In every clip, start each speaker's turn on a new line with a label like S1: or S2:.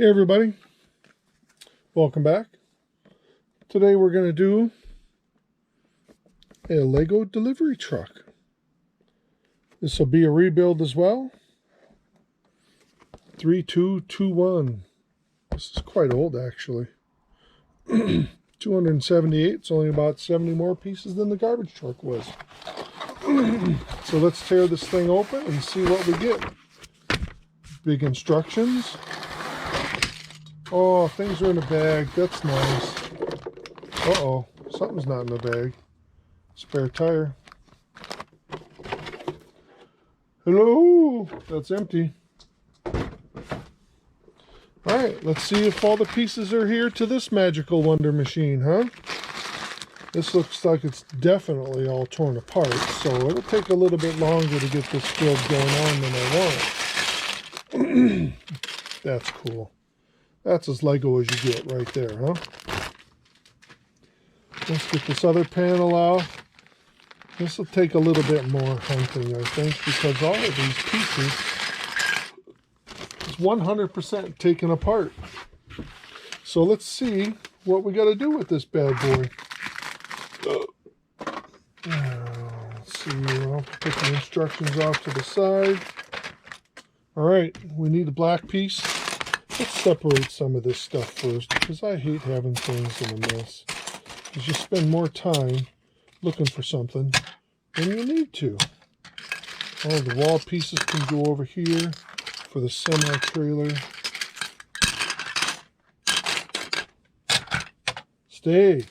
S1: Hey everybody, welcome back. Today we're going to do a Lego delivery truck. This will be a rebuild as well. 3221. This is quite old actually. 278, it's only about 70 more pieces than the garbage truck was. So let's tear this thing open and see what we get. Big instructions. Oh, things are in a bag. That's nice. Uh-oh, something's not in the bag. Spare tire. Hello, that's empty. Alright, let's see if all the pieces are here to this magical wonder machine, huh? This looks like it's definitely all torn apart, so it'll take a little bit longer to get this build going on than I want. That's cool. That's as Lego as you get right there, huh? Let's get this other panel out. This will take a little bit more hunting, I think, because all of these pieces is 100% taken apart. So let's see what we got to do with this bad boy. Let's see, I'll put the instructions off to the side. Alright, we need a black piece. Let's separate some of this stuff first, because I hate having things in a mess. Because you spend more time looking for something than you need to. Oh, the wall pieces can go over here for the semi-trailer. Stay,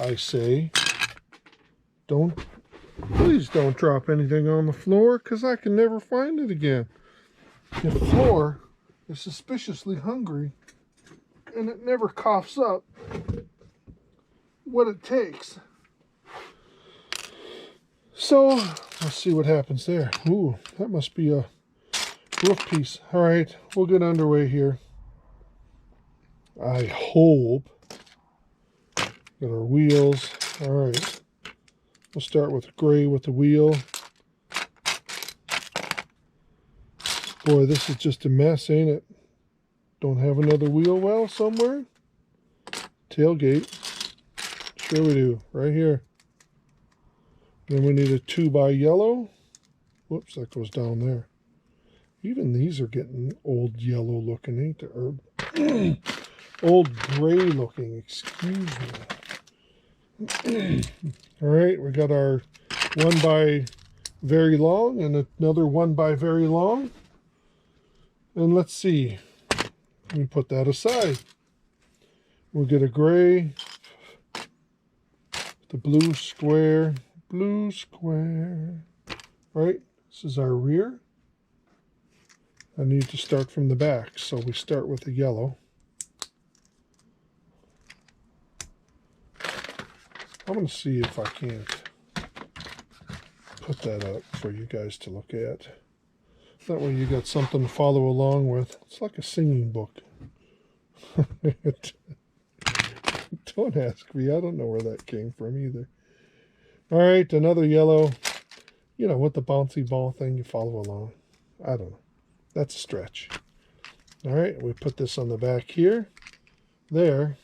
S1: I say. Please don't drop anything on the floor, because I can never find it again. The floor is suspiciously hungry, and it never coughs up what it takes. So, let's see what happens there. Ooh, that must be a roof piece. Alright, we'll get underway here. I hope. Got our wheels. Alright. We'll start with gray with the wheel. Boy, this is just a mess, ain't it? Don't have another wheel well somewhere? Tailgate. Sure we do. Right here. Then we need a 2x yellow. Whoops, that goes down there. Even these are getting old yellow looking, ain't they? Or old gray looking, excuse me. Alright, we got our 1x very long and another 1x very long. And let's see. Let me put that aside. We'll get a gray, the blue square. Right, this is our rear. I need to start from the back, so we start with the yellow. I'm going to see if I can't put that up for you guys to look at. That way you got something to follow along with. It's like a singing book. Don't ask me. I don't know where that came from either. All right, another yellow. You know, with the bouncy ball thing, you follow along. I don't know. That's a stretch. All right, we put this on the back here. There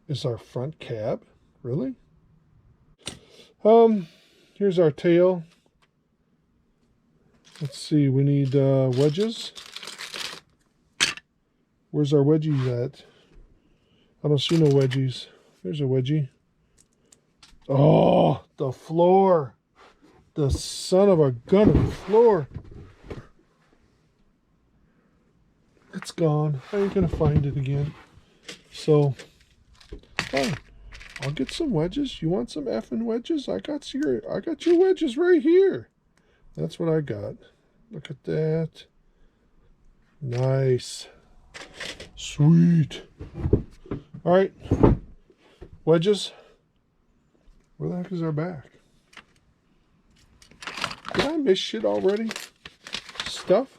S1: is our front cab. Really? Here's our tail. Let's see, we need wedges. Where's our wedgies at? I don't see no wedgies. There's a wedgie. Oh, the floor. The son of a gun of the floor. It's gone. I ain't gonna find it again. So, fine. I'll get some wedges. You want some effing wedges? I got your wedges right here. That's what I got. Look at that. Nice. Sweet. All right. Wedges. Where the heck is our back? Did I miss shit already? Stuff?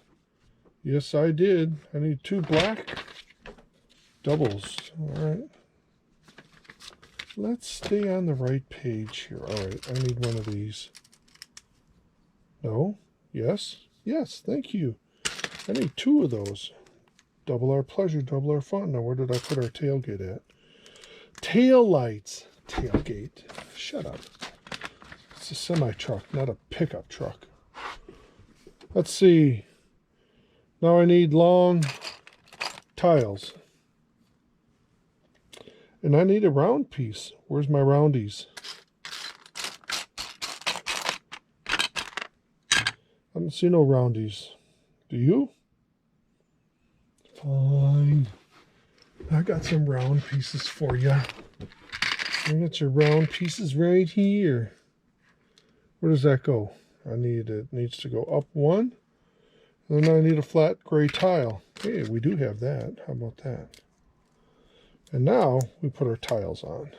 S1: Yes, I did. I need 2 black doubles. All right. Let's stay on the right page here. All right. I need one of these. No? Yes? Yes, thank you. I need 2 of those. Double our pleasure, double our fun. Now, where did I put our tailgate at? Tail lights. Tailgate. Shut up. It's a semi-truck, not a pickup truck. Let's see. Now I need long tiles. And I need a round piece. Where's my roundies? I don't see no roundies. Do you? Fine. I got some round pieces for you. I got your round pieces right here. Where does that go? It needs to go up one. And then I need a flat gray tile. Hey, we do have that. How about that? And now we put our tiles on.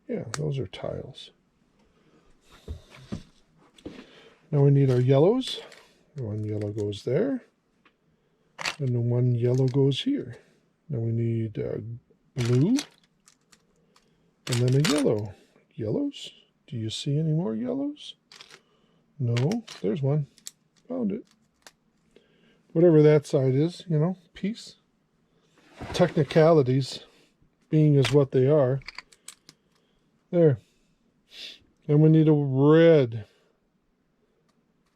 S1: Yeah, those are tiles. Now we need our yellows. One yellow goes there. And then one yellow goes here. Now we need blue. And then a yellow. Yellows? Do you see any more yellows? No. There's one. Found it. Whatever that side is, you know, piece. Technicalities being as what they are. There. And we need a red.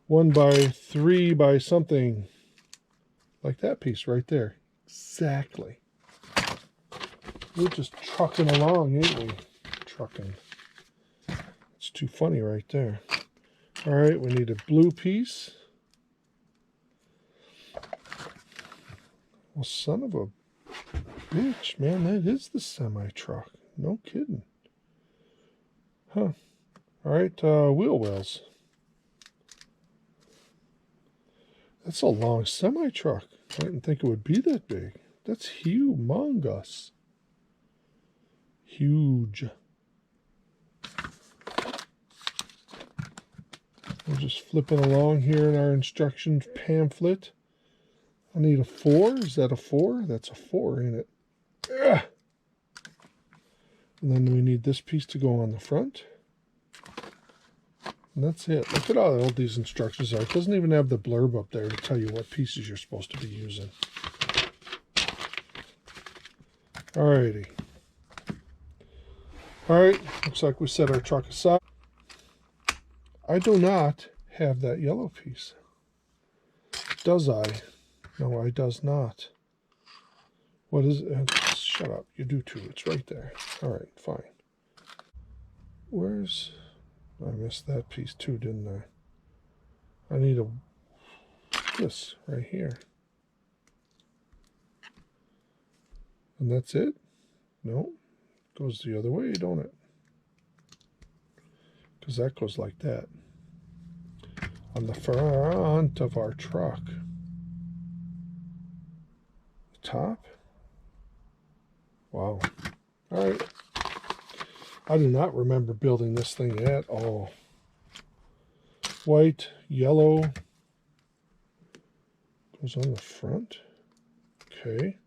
S1: 1 by 3 by something. Like that piece right there. Exactly. We're just trucking along, ain't we? Trucking. It's too funny right there. All right, we need a blue piece. Well, son of a bitch, man, that is the semi-truck. No kidding. Huh. All right, wheel wells. That's a long semi-truck. I didn't think it would be that big. That's humongous. Huge. We're just flipping along here in our instructions pamphlet. I need a 4. Is that a 4? That's a 4, ain't it? Ugh. And then we need this piece to go on the front. And that's it. Look at how old these instructions are. It doesn't even have the blurb up there to tell you what pieces you're supposed to be using. Alrighty. Alright, looks like we set our truck aside. I do not have that yellow piece. Does I? No, I does not. What is it? Shut up. You do too. It's right there. Alright, fine. Where's... I missed that piece too, didn't I? I need this right here. And that's it? No. Goes the other way, don't it? Because that goes like that. On the front of our truck. The top? Wow. Alright. I do not remember building this thing at all. White, yellow. Goes on the front. Okay.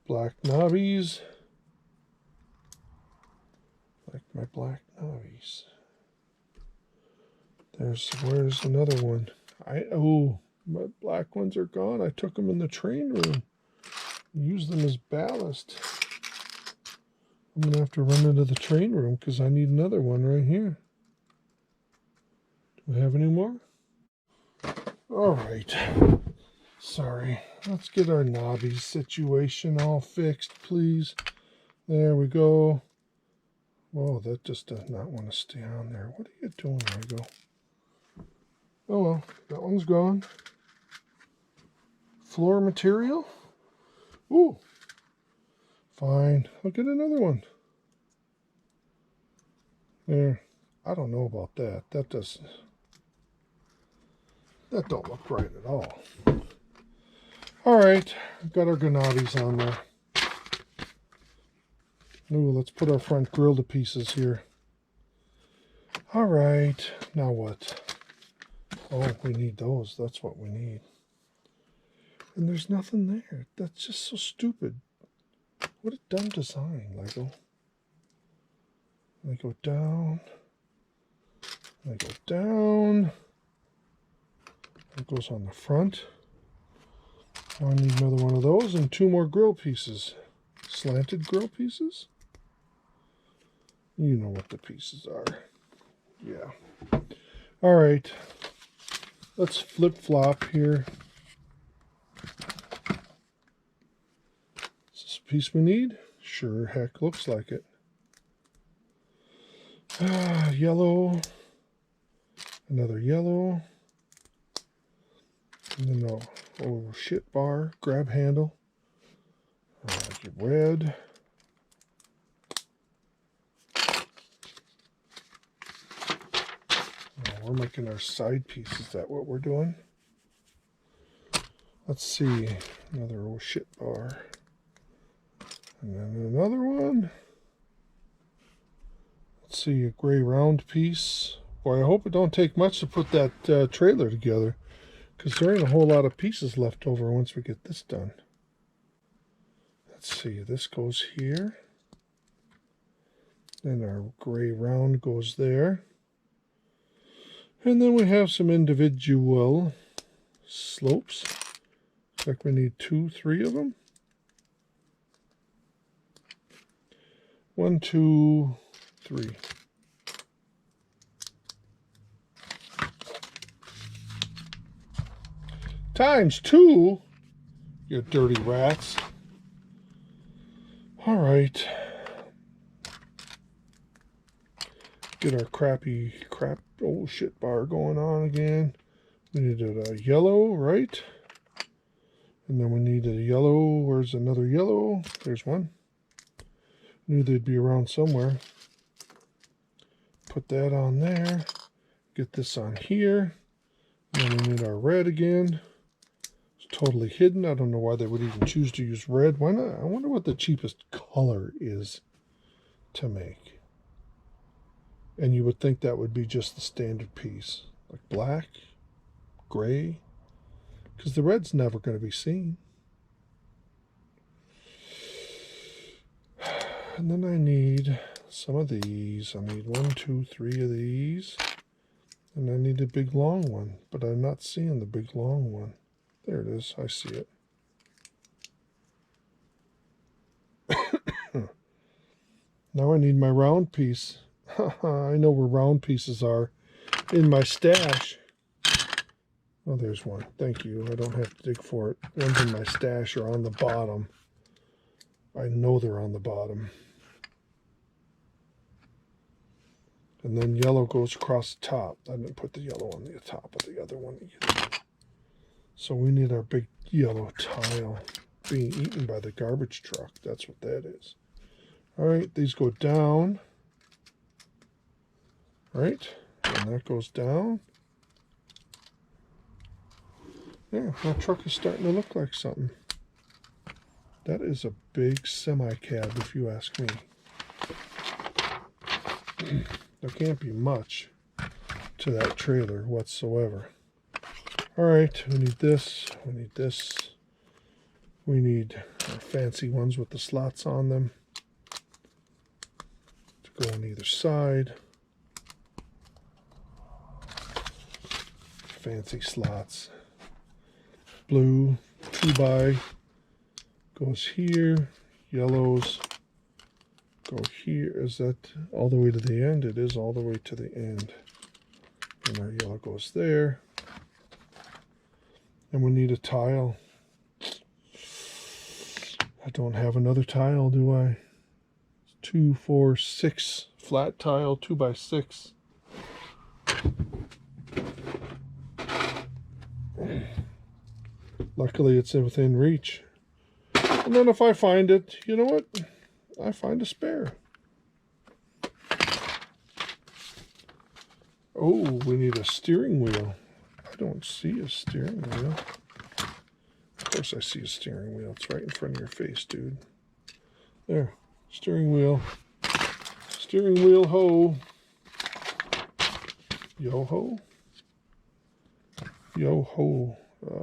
S1: Black knobbies. Like my black knobbies. Where's another one? Oh, my black ones are gone. I took them in the train room. Use them as ballast. I'm going to have to run into the train room because I need another one right here. Do we have any more? All right. Sorry. Let's get our knobby situation all fixed, please. There we go. Whoa, that just does not want to stay on there. What are you doing, Lego? Oh well, that one's gone. Floor material? Ooh. Fine. I'll get another one. There. I don't know about that. That don't look right at all. Alright. We've got our Gennadis on there. Ooh, let's put our front grill to pieces here. Alright. Now what? Oh, we need those. That's what we need. And there's nothing there. That's just so stupid. What a dumb design, Lego. I go down. I go down. That goes on the front. Now I need another one of those and 2 more grill pieces. Slanted grill pieces? You know what the pieces are. Yeah. All right. Let's flip-flop here. Is this a piece we need? Sure heck looks like it. Yellow. Another yellow. And then a shit bar. Grab handle. Get red. We're making our side piece. Is that what we're doing? Let's see. Another old shit bar. And then another one. Let's see, a gray round piece. Boy, I hope it don't take much to put that trailer together, because there ain't a whole lot of pieces left over once we get this done. Let's see, this goes here. Then our gray round goes there. And then we have some individual slopes. Looks like we need 2, 3 of them. 1, 2, 3. Times 2, you dirty rats. All right. Get our crap old shit bar going on again. We needed a yellow, right? And then we need a yellow. Where's another yellow? There's one. Knew they'd be around somewhere. Put that on there. Get this on here. And then we need our red again. It's totally hidden. I don't know why they would even choose to use red. Why not? I wonder what the cheapest color is to make. And you would think that would be just the standard piece. Like black, gray. Because the red's never going to be seen. And then I need some of these. I need 1, 2, 3 of these. And I need a big long one. But I'm not seeing the big long one. There it is. I see it. Now I need my round piece. I know where round pieces are in my stash. Oh, there's one. Thank you. I don't have to dig for it. One's in my stash or on the bottom. I know they're on the bottom. And then yellow goes across the top. I didn't put the yellow on the top of the other one either. So we need our big yellow tile being eaten by the garbage truck. That's what that is. All right, these go down. Right, and that goes down. Yeah, that truck is starting to look like something. That is a big semi-cab, if you ask me. There can't be much to that trailer whatsoever. All right, we need this, we need this. We need our fancy ones with the slots on them to go on either side. Fancy slots. Blue 2x goes here. Yellows go here. Is that all the way to the end? It is all the way to the end. And our yellow goes there. And we need a tile. I don't have another tile, do I? 2, 4, 6 flat tile, 2x6. Luckily, it's within reach. And then if I find it, you know what? I find a spare. Oh, we need a steering wheel. I don't see a steering wheel. Of course I see a steering wheel. It's right in front of your face, dude. There. Steering wheel. Steering wheel ho. Yo ho. Yo ho.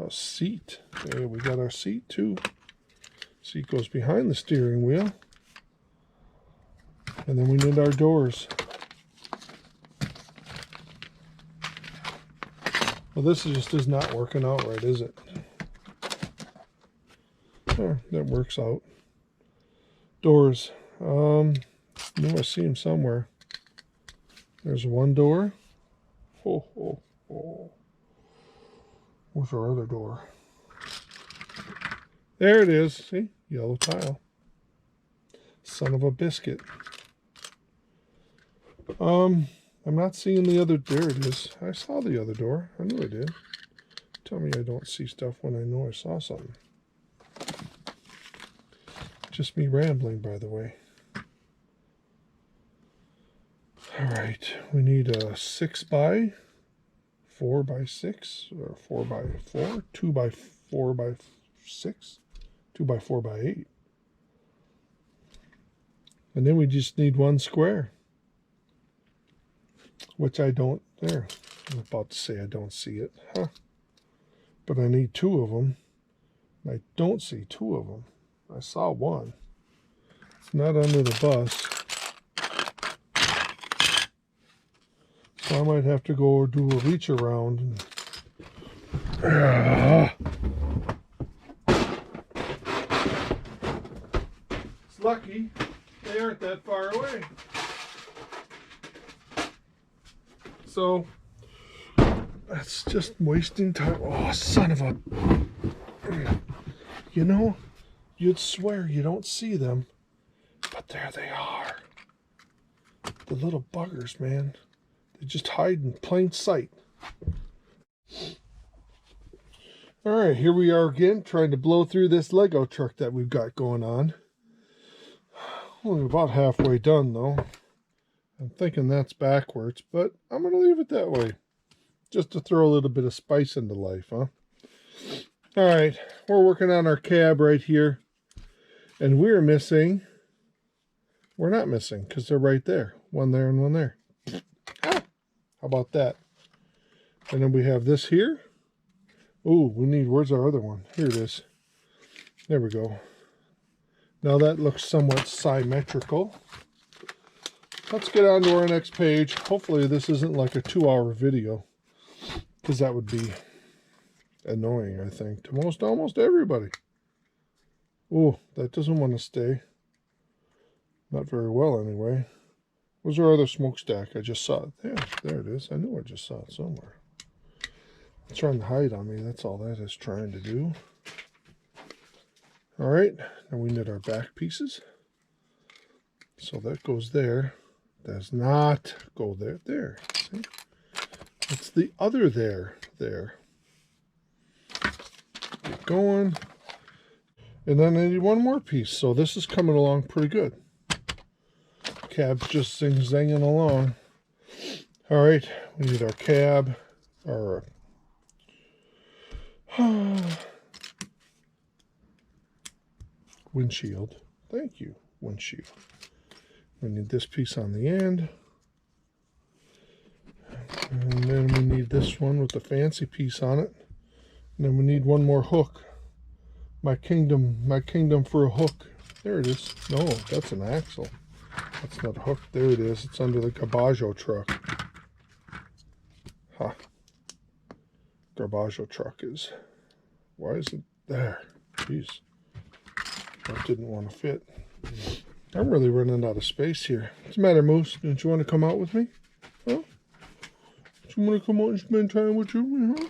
S1: Seat. Okay, we got our seat too. Seat goes behind the steering wheel. And then we need our doors. Well, this just is not working out right, is it? Oh, that works out. Doors. I knew I see them somewhere. There's one door. Oh, oh, oh. Where's our other door? There it is. See? Yellow tile. Son of a biscuit. I'm not seeing the other. There it is. I saw the other door. I knew I did. Tell me I don't see stuff when I know I saw something. Just me rambling, by the way. All right, we need a 6 by 4 by 6 or 4 by 4, 2 by 4 by 6, 2 by 4 by 8. And then we just need one square, which I don't, there. I'm about to say I don't see it, huh? But I need 2 of them. I don't see 2 of them. I saw one. It's not under the bus. So I might have to go do a reach around. It's lucky they aren't that far away. So that's just wasting time. Oh, son of a... You know, you'd swear you don't see them, but there they are. The little buggers, man. They just hide in plain sight. All right, here we are again, trying to blow through this Lego truck that we've got going on. Only about halfway done, though. I'm thinking that's backwards, but I'm going to leave it that way. Just to throw a little bit of spice into life, huh? All right, we're working on our cab right here. And we're missing... We're not missing, because they're right there. One there and one there. Ah, how about that? And then we have this here. Ooh, we need... Where's our other one? Here it is. There we go. Now that looks somewhat symmetrical. Let's get on to our next page. Hopefully this isn't like a 2-hour video, because that would be annoying, I think, to almost everybody. Oh, that doesn't want to stay. Not very well, anyway. Where's our other smokestack? I just saw it. There it is. I knew I just saw it somewhere. It's trying to hide on me. That's all that is trying to do. All right, now we need our back pieces. So that goes there. Does not go there. There. See? It's the other there. There. Get going. And then I need one more piece. So this is coming along pretty good. Cab's just zing-zanging along. All right, we need our cab. Our windshield. Thank you, windshield. We need this piece on the end. And then we need this one with the fancy piece on it. And then we need one more hook. My kingdom for a hook. There it is. No, that's an axle. That's not a hook. There it is. It's under the Garbaggio truck. Ha. Garbaggio truck is... Why is it there? Jeez. That didn't want to fit. I'm really running out of space here. What's the matter, Moose? Don't you want to come out with me? Huh? Do you want to come out and spend time with you? Huh?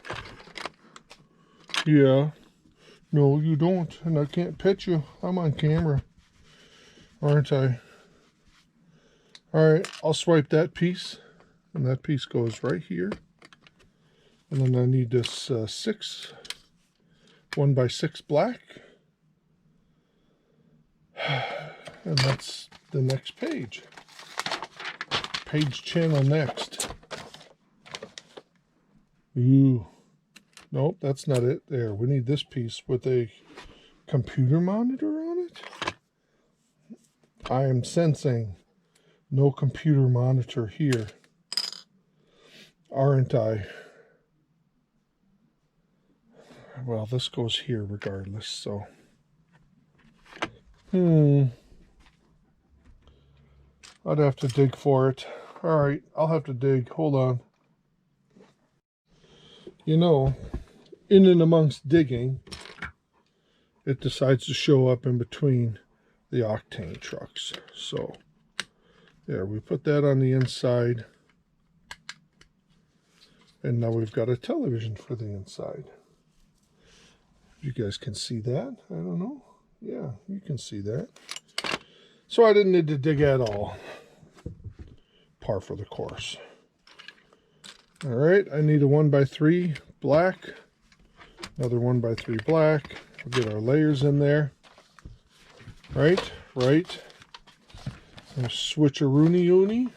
S1: Yeah. No, you don't. And I can't pet you. I'm on camera. Aren't I? Alright, I'll swipe that piece. And that piece goes right here. And then I need this 1 by 6 black. And that's the next page. Page channel next. Ooh. Nope, that's not it. There, we need this piece with a computer monitor on it. I am sensing no computer monitor here. Aren't I? Well, this goes here regardless, so... I'd have to dig for it. Alright, I'll have to dig. Hold on. You know, in and amongst digging, it decides to show up in between the octane trucks. So there, we put that on the inside. And now we've got a television for the inside. You guys can see that? I don't know. Yeah, you can see that. So I didn't need to dig at all. Par for the course. All right, I need a 1x3 black. Another 1x3 black. We'll get our layers in there. Right. Switcheroony-oony.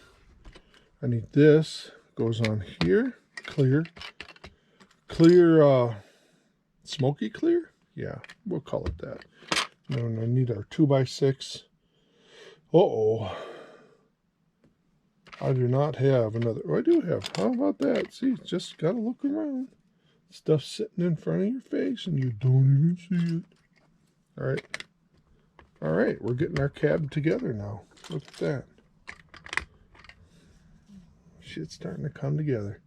S1: I need this. Goes on here. Clear, smoky clear? Yeah, we'll call it that. And I need our 2x6. Uh-oh. I do not have another. Oh, I do have. How about that? See, just got to look around. Stuff's sitting in front of your face and you don't even see it. All right. All right, we're getting our cab together now. Look at that. Shit's starting to come together.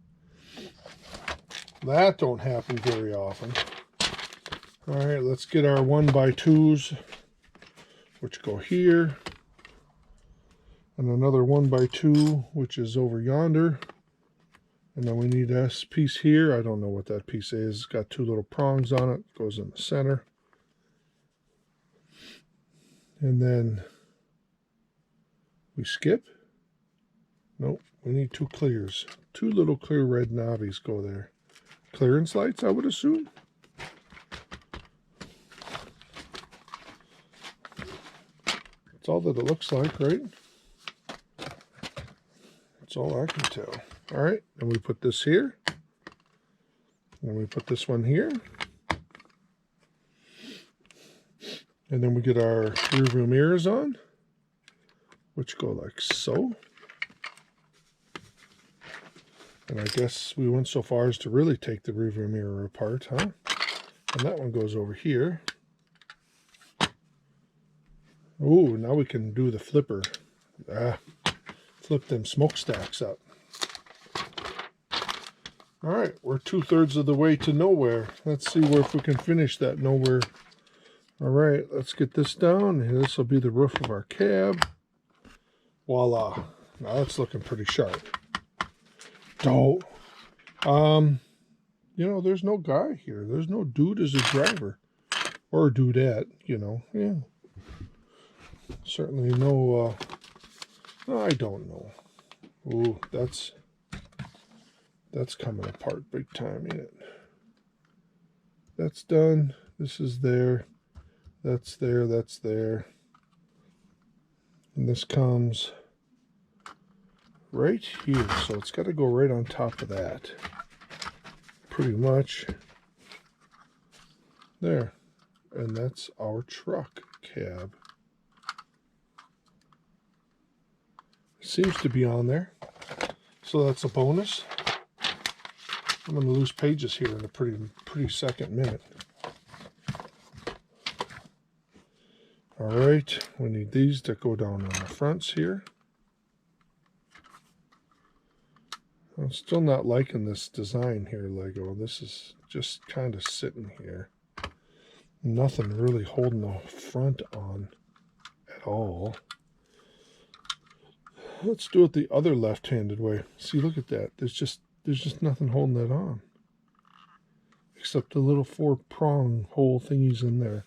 S1: That don't happen very often. All right, let's get our 1x2s, which go here. And another 1x2, which is over yonder. And then we need this piece here. I don't know what that piece is. It's got two little prongs on it. It goes in the center. And then we skip. Nope, we need two clears. Two little clear red knobbies go there. Clearance lights, I would assume. That's all that it looks like, right? That's all I can tell. All right, and we put this here. And we put this one here. And then we get our rear view mirrors on, which go like so. And I guess we went so far as to really take the rear view mirror apart, huh? And that one goes over here. Oh, now we can do the flipper. Flip them smokestacks up. All right, we're 2/3 of the way to nowhere. Let's see if we can finish that nowhere. All right, let's get this down. This will be the roof of our cab. Voila. Now it's looking pretty sharp. Oh, you know, there's no guy here. There's no dude as a driver. Or a dudette, you know. Yeah. Certainly no, I don't know. Ooh, that's coming apart big time, ain't it? That's done. This is there. That's there. That's there. And this comes right here. So it's got to go right on top of that. Pretty much. There. And that's our truck cab. Seems to be on there. So that's a bonus. I'm going to lose pages here in a pretty second minute. All right, we need these to go down on the fronts here. I'm still not liking this design here, Lego. This is just kind of sitting here. Nothing really holding the front on at all. Let's do it the other left-handed way. See, look at that. There's just nothing holding that on. Except the little 4-prong hole thingies in there.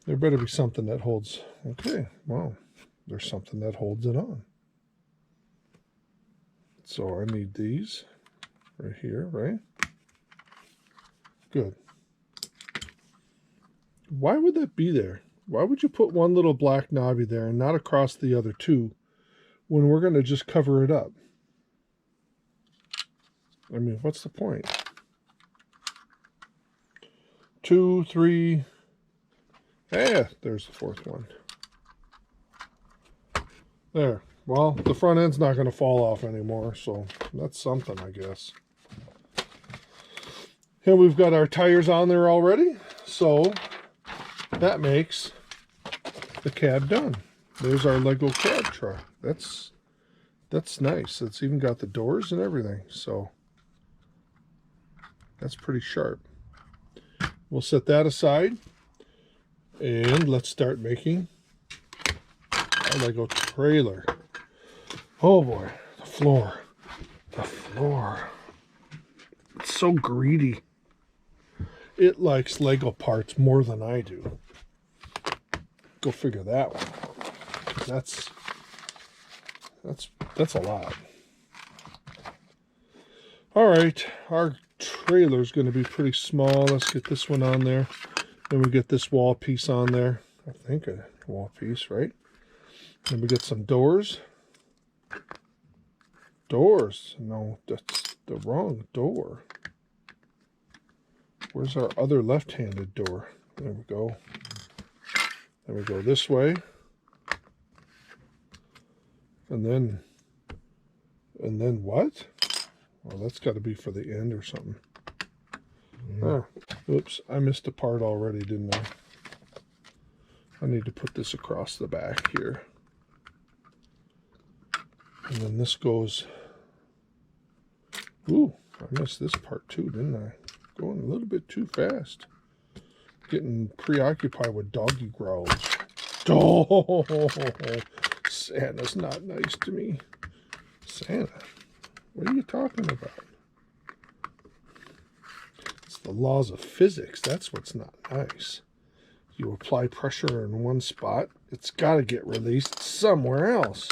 S1: There better be something that holds. Okay, well, there's something that holds it on. So I need these right here, right? Good. Why would that be there? Why would you put one little black knobby there and not across the other two when we're going to just cover it up? I mean, what's the point? 2, 3. Yeah, there's the fourth one. There. Well, the front end's not going to fall off anymore, so that's something, I guess. And we've got our tires on there already, so that makes the cab done. There's our Lego cab truck. That's nice. It's even got the doors and everything, so That's pretty sharp. We'll set that aside and let's start making our Lego trailer. Oh boy, the floor. The floor. It's so greedy. It likes Lego parts more than I do. Go figure that one. That's a lot. All right, our trailer is going to be pretty small. Let's get this one on there. Then we get this wall piece on there. I think a wall piece, right? Then we get some doors. Doors. No, that's the wrong door. Where's our other left-handed door? There we go. Then we go this way. And then what? Well, that's got to be for the end or something. Oh, oops, I missed a part already, didn't I? I need to put this across the back here. And then this goes... Ooh, I missed this part too, didn't I? Going a little bit too fast. Getting preoccupied with doggy growls. Oh, Santa's not nice to me. Santa, what are you talking about? It's the laws of physics. That's what's not nice. You apply pressure in one spot, it's got to get released somewhere else.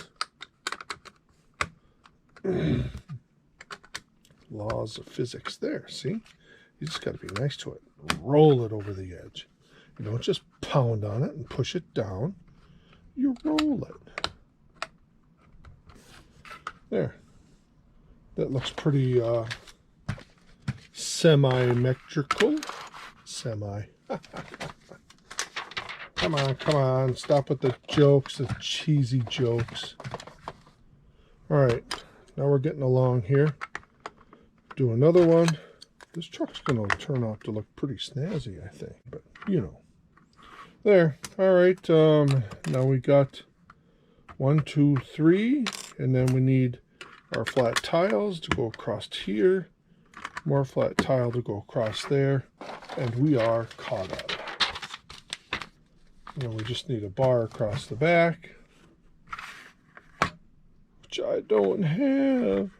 S1: Laws of physics there, see? You just got to be nice to it. Roll it over the edge. You don't just pound on it and push it down. You roll it. There. That looks pretty symmetrical. Semi. Come on. Stop with the jokes, the cheesy jokes. All right. Now we're getting along here. Do another one. This truck's going to turn out to look pretty snazzy, I think. But, you know. There. All right. Now we got 1, 2, 3. And then we need our flat tiles to go across here. More flat tile to go across there. And we are caught up. And we just need a bar across the back. Which I don't have.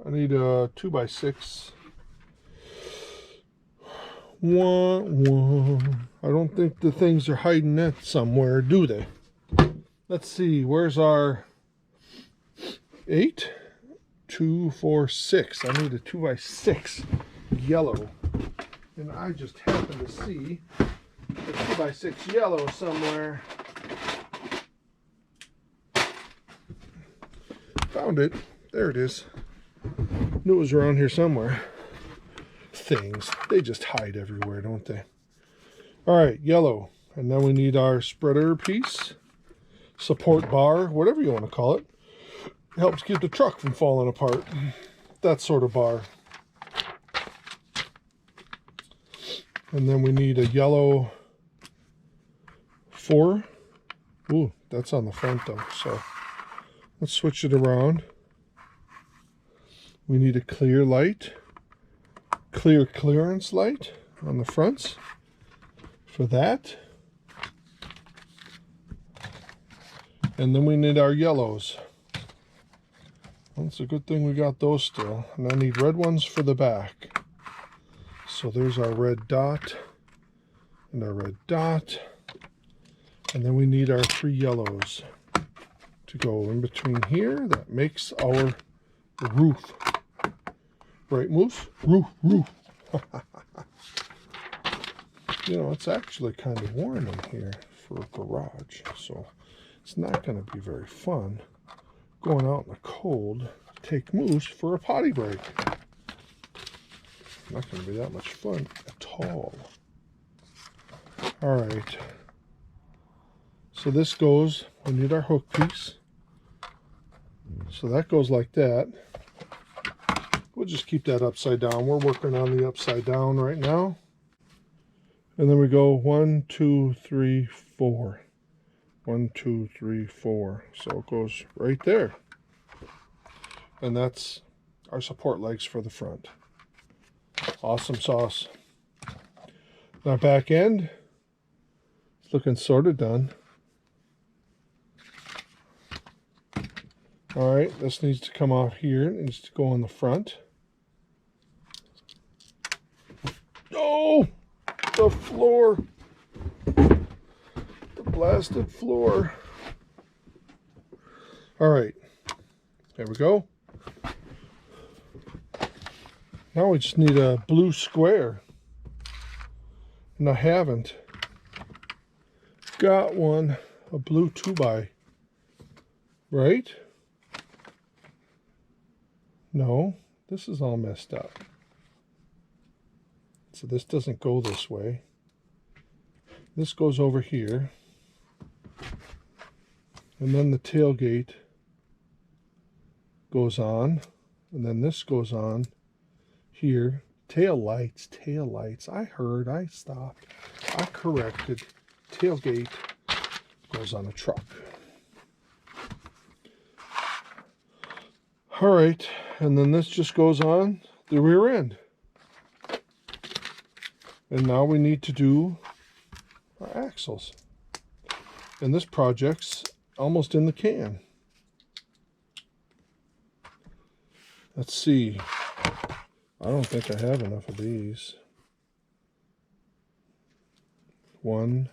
S1: I need a 2x6. I don't think the things are hiding that somewhere, do they? Let's see, where's our 8? 2, 4, 6. I need a 2x6 yellow. And I just happen to see a 2x6 yellow somewhere. Found it. There it is. Knew it was around here somewhere. Things. They just hide everywhere, don't they? Alright, yellow. And then we need our spreader piece. Support bar, whatever you want to call it. Helps keep the truck from falling apart. That sort of bar. And then we need a yellow 4. Ooh, that's on the front though. So let's switch it around. We need a clear light. Clear clearance light on the fronts for that. And then we need our yellows. Well, it's a good thing we got those still. And I need red ones for the back. So there's our red dot and our red dot. And then we need our 3 yellows to go in between here. That makes our roof. Right, Moose? Roof. You know, it's actually kind of warm in here for a garage, so it's not going to be very fun going out in the cold to take Moose for a potty break. Not going to be that much fun at all. All right. So this goes, we need our hook piece. So that goes like that. We'll just keep that upside down. We're working on the upside down right now. And then we go 1, 2, 3, 4. 1, 2, 3, 4. So it goes right there. And that's our support legs for the front. Awesome sauce. Our back end is looking sort of done. All right, this needs to come off here. It needs to go on the front. Oh, the floor. The blasted floor. All right, there we go. Now we just need a blue square. And I haven't got one, a blue 2x, right? No, this is all messed up. So this doesn't go this way. This goes over here. And then the tailgate goes on. And then this goes on here. Tail lights. I heard, I stopped. I corrected. Tailgate goes on a truck. All right, and then this just goes on the rear end. And now we need to do our axles. And this project's almost in the can. Let's see. I don't think I have enough of these. 1,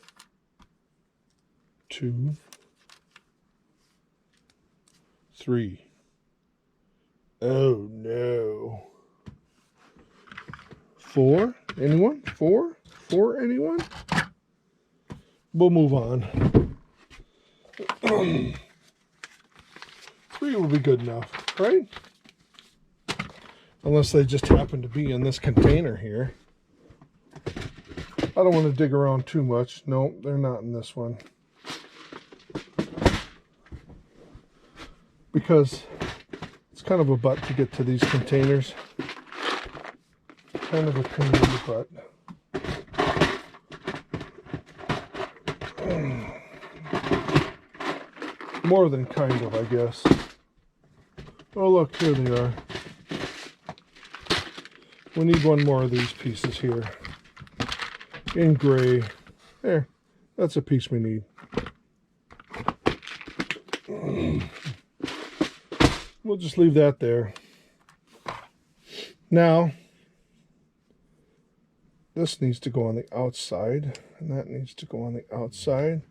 S1: 2, 3. Oh no. 4? Anyone? 4? 4? Anyone? We'll move on. 3 will be good enough, right? Unless they just happen to be in this container here. I don't want to dig around too much. No, they're not in this one. Because it's kind of a butt to get to these containers. Kind of a pain in the butt. More than kind of, I guess. Oh look, here they are. We need one more of these pieces here. In gray. There. That's a piece we need. We'll just leave that there. Now, this needs to go on the outside, and that needs to go on the outside.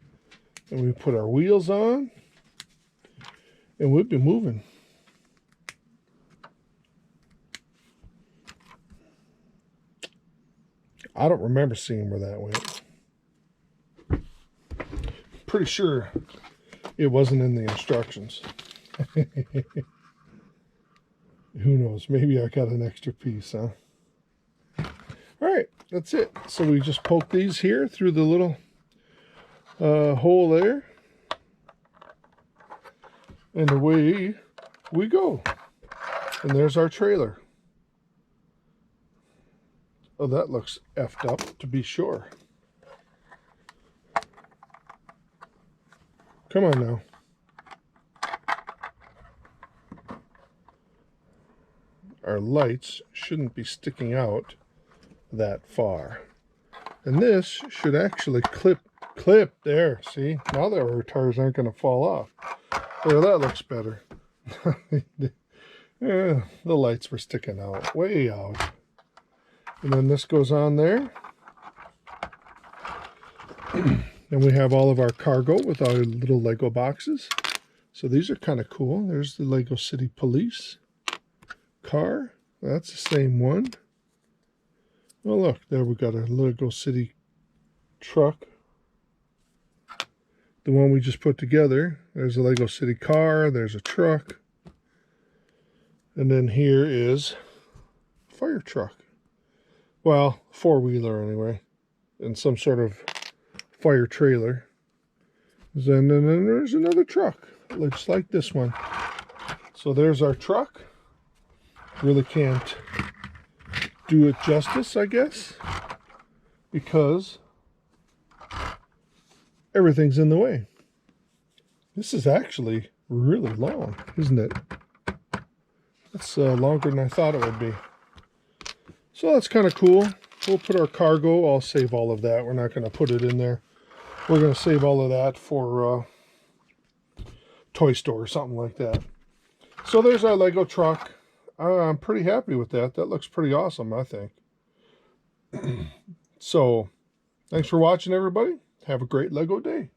S1: And we put our wheels on, and we'll be moving. I don't remember seeing where that went. Pretty sure it wasn't in the instructions. Who knows? Maybe I got an extra piece, huh? All right, that's it. So we just poke these here through the little hole there. And away we go. And there's our trailer. Oh, that looks effed up, to be sure. Come on now. Our lights shouldn't be sticking out that far. And this should actually clip there. See? Now that our tires aren't going to fall off. There, that looks better. Yeah, the lights were sticking out, way out. And then this goes on there. And we have all of our cargo with our little Lego boxes. So these are kind of cool. There's the Lego City Police car. That's the same one. Oh, look, there we got a Lego City truck. The one we just put together. There's a Lego City car. There's a truck. And then here is a fire truck. Well, four-wheeler anyway, and some sort of fire trailer. And then there's another truck, looks like this one. So there's our truck. Really can't do it justice, I guess, because everything's in the way. This is actually really long, isn't it? It's longer than I thought it would be. So that's kind of cool. We'll put our cargo. I'll save all of that. We're not going to put it in there. We're going to save all of that for toy store or something like that. So there's our Lego truck. I'm pretty happy with that. That looks pretty awesome, I think. So thanks for watching, everybody. Have a great Lego day.